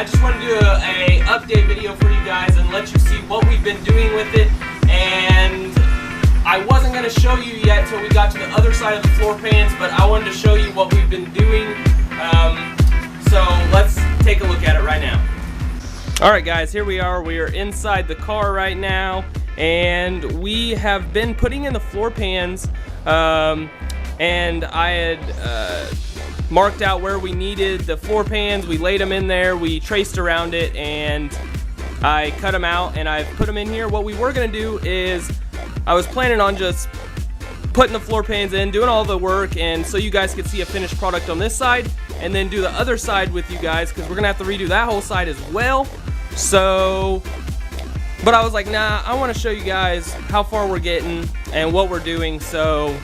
I just want to do a update video for you guys and let you see what we've been doing with it. And I wasn't going to show you yet till we got to the other side of the floor pans, but I wanted to show you what we've been doing. So let's take a look at it right now. Alright guys, here we are. We are inside the car right now, and we have been putting in the floor pans, and I had marked out where we needed the floor pans. We laid them in there, we traced around it, and I cut them out and I've put them in here. What we were going to do is I was planning on just putting the floor pans in, doing all the work, and so you guys could see a finished product on this side, and then do the other side with you guys, because we're gonna have to redo that whole side as well. So, but I was like, nah, I want to show you guys how far we're getting and what we're doing. So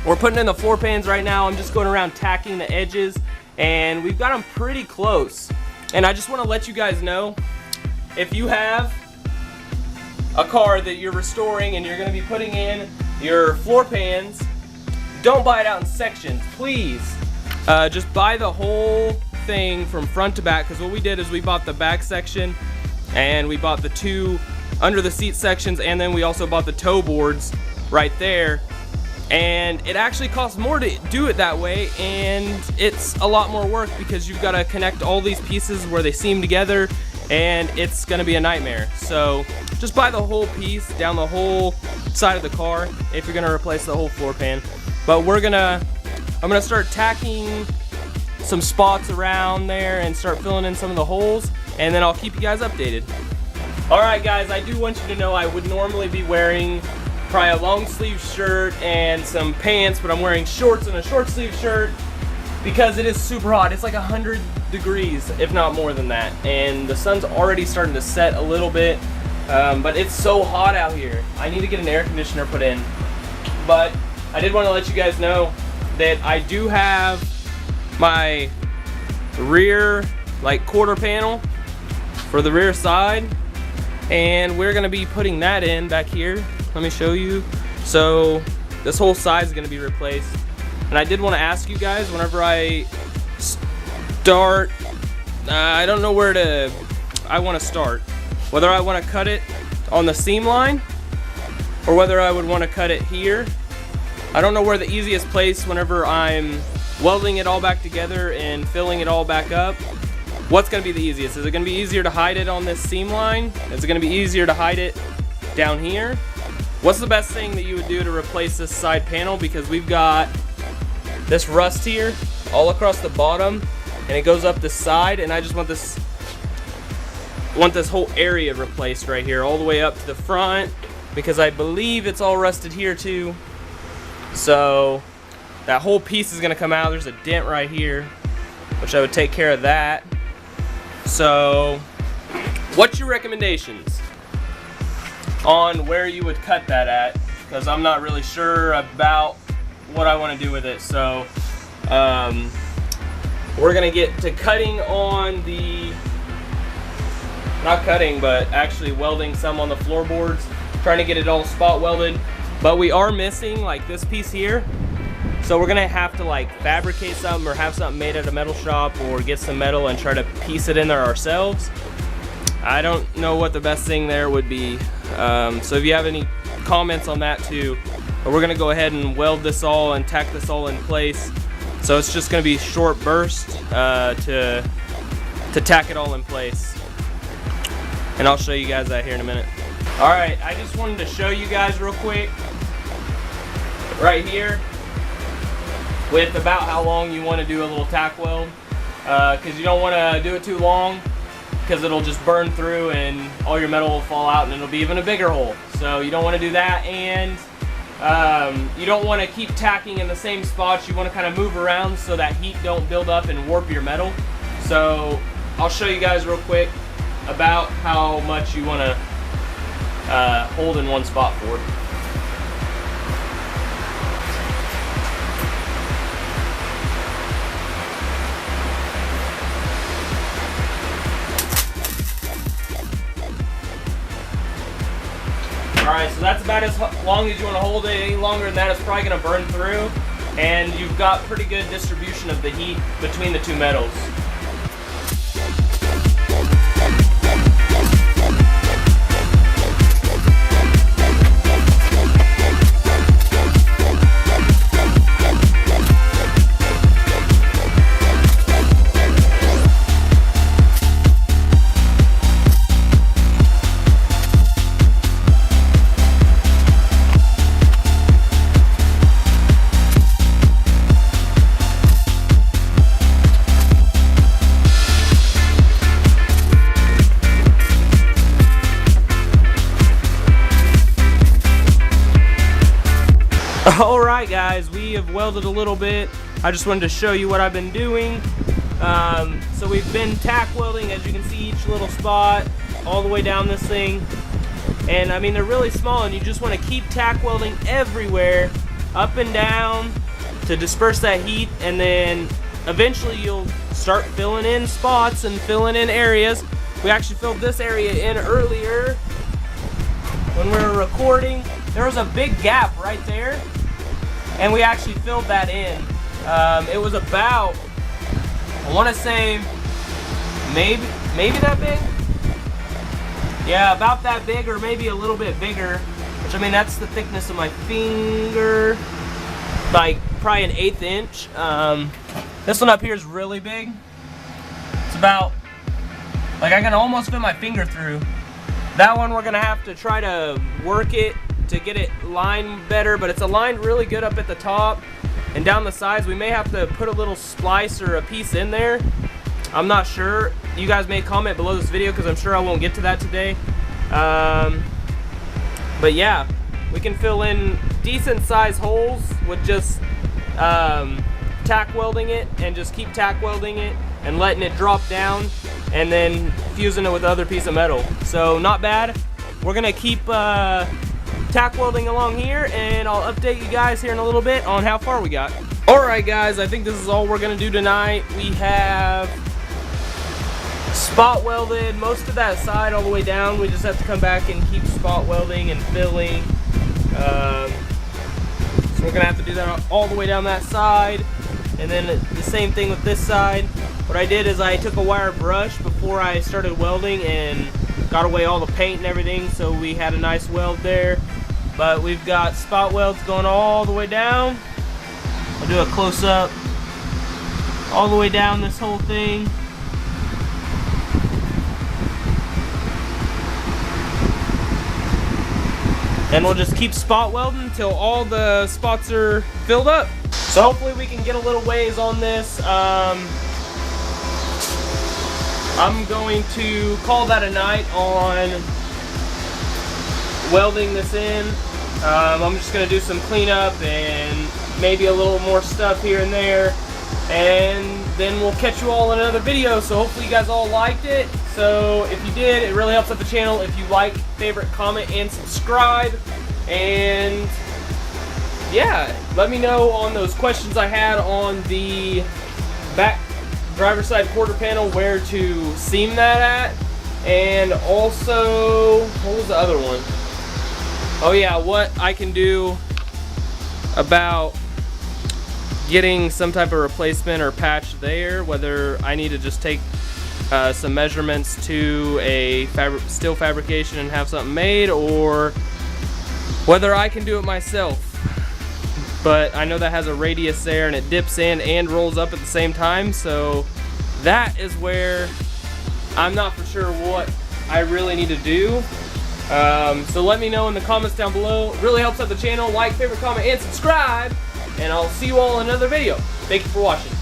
we're putting in the floor pans right now. I'm just going around tacking the edges, and we've got them pretty close. And I just want to let you guys know, if you have a car that you're restoring and you're going to be putting in your floor pans, don't buy it out in sections, please. Just buy the whole thing from front to back, because what we did is we bought the back section and we bought the two under the seat sections, and then we also bought the toe boards right there. And it actually costs more to do it that way, and it's a lot more work because you've got to connect all these pieces where they seam together, and it's going to be a nightmare. So just buy the whole piece down the whole side of the car if you're going to replace the whole floor pan. But I'm gonna start tacking some spots around there and start filling in some of the holes, and then I'll keep you guys updated. Alright guys, I do want you to know I would normally be wearing probably a long sleeve shirt and some pants, but I'm wearing shorts and a short sleeve shirt because it is super hot. It's like 100 degrees, if not more than that, and the sun's already starting to set a little bit, but it's so hot out here. I need to get an air conditioner put in. But I did want to let you guys know that I do have my rear quarter panel for the rear side, and we're going to be putting that in back here. Let me show you. So this whole side is going to be replaced. And I did want to ask you guys, whenever I start, I don't know where I want to start. Whether I want to cut it on the seam line or whether I would want to cut it here. I don't know where the easiest place, whenever I'm welding it all back together and filling it all back up, what's going to be the easiest? Is it going to be easier to hide it on this seam line? Is it going to be easier to hide it down here? What's the best thing that you would do to replace this side panel? Because we've got this rust here all across the bottom, and it goes up the side, and I just want this whole area replaced right here all the way up to the front, because I believe it's all rusted here too. So that whole piece is going to come out. There's a dent right here, which I would take care of that. So what's your recommendations on where you would cut that at? Because I'm not really sure about what I want to do with it. So we're going to get to cutting on the, not cutting, but actually welding some on the floorboards, trying to get it all spot welded. But we are missing this piece here, so we're gonna have to fabricate something or have something made at a metal shop or get some metal and try to piece it in there ourselves. I don't know what the best thing there would be, so if you have any comments on that too. But we're gonna go ahead and weld this all and tack this all in place, so it's just gonna be short burst to tack it all in place, and I'll show you guys that here in a minute. Alright, I just wanted to show you guys real quick right here with about how long you want to do a little tack weld, because you don't want to do it too long, because it'll just burn through and all your metal will fall out and it'll be even a bigger hole. So you don't want to do that, and you don't want to keep tacking in the same spots. You want to kind of move around so that heat don't build up and warp your metal. So I'll show you guys real quick about how much you want to hold in one spot for. Alright, so that's about as long as you want to hold it. Any longer than that, it's probably going to burn through. And you've got pretty good distribution of the heat between the two metals. have welded a little bit. I just wanted to show you what I've been doing. So we've been tack welding, as you can see, each little spot all the way down this thing. And I mean, they're really small, and you just want to keep tack welding everywhere, up and down, to disperse that heat, and then eventually you'll start filling in spots and filling in areas. We actually filled this area in earlier when we were recording. There was a big gap right there, and we actually filled that in. It was about, I want to say, maybe that big? Yeah, about that big, or maybe a little bit bigger, which, I mean, that's the thickness of my finger, like probably an 1/8 inch. This one up here is really big. It's about, like, I can almost fit my finger through. That one we're gonna have to try to work it to get it lined better, but it's aligned really good up at the top and down the sides. We may have to put a little splice or a piece in there. I'm not sure. You guys may comment below this video, because I'm sure I won't get to that today. But yeah, we can fill in decent size holes with just tack welding it, and just keep tack welding it and letting it drop down, and then fusing it with other piece of metal. So not bad. We're gonna keep tack welding along here, and I'll update you guys here in a little bit on how far we got. Alright guys, I think this is all we're gonna do tonight. We have spot welded most of that side all the way down. We just have to come back and keep spot welding and filling. So we're gonna have to do that all the way down that side, and then the same thing with this side. What I did is I took a wire brush before I started welding and got away all the paint and everything, so we had a nice weld there. But we've got spot welds going all the way down. I'll do a close-up all the way down this whole thing. And we'll just keep spot welding until all the spots are filled up. So hopefully we can get a little ways on this. I'm going to call that a night on welding this in. I'm just going to do some cleanup and maybe a little more stuff here and there, and then we'll catch you all in another video. So hopefully you guys all liked it. So if you did, it really helps out the channel if you like, favorite, comment, and subscribe. And yeah, let me know on those questions I had on the back driver's side quarter panel where to seam that at, and also, what was the other one? Oh yeah, what I can do about getting some type of replacement or patch there, whether I need to just take some measurements to a steel fabrication and have something made, or whether I can do it myself. But I know that has a radius there, and it dips in and rolls up at the same time, so that is where I'm not for sure what I really need to do. So let me know in the comments down below. It really helps out the channel. Like, favorite, comment, and subscribe, and I'll see you all in another video. Thank you for watching.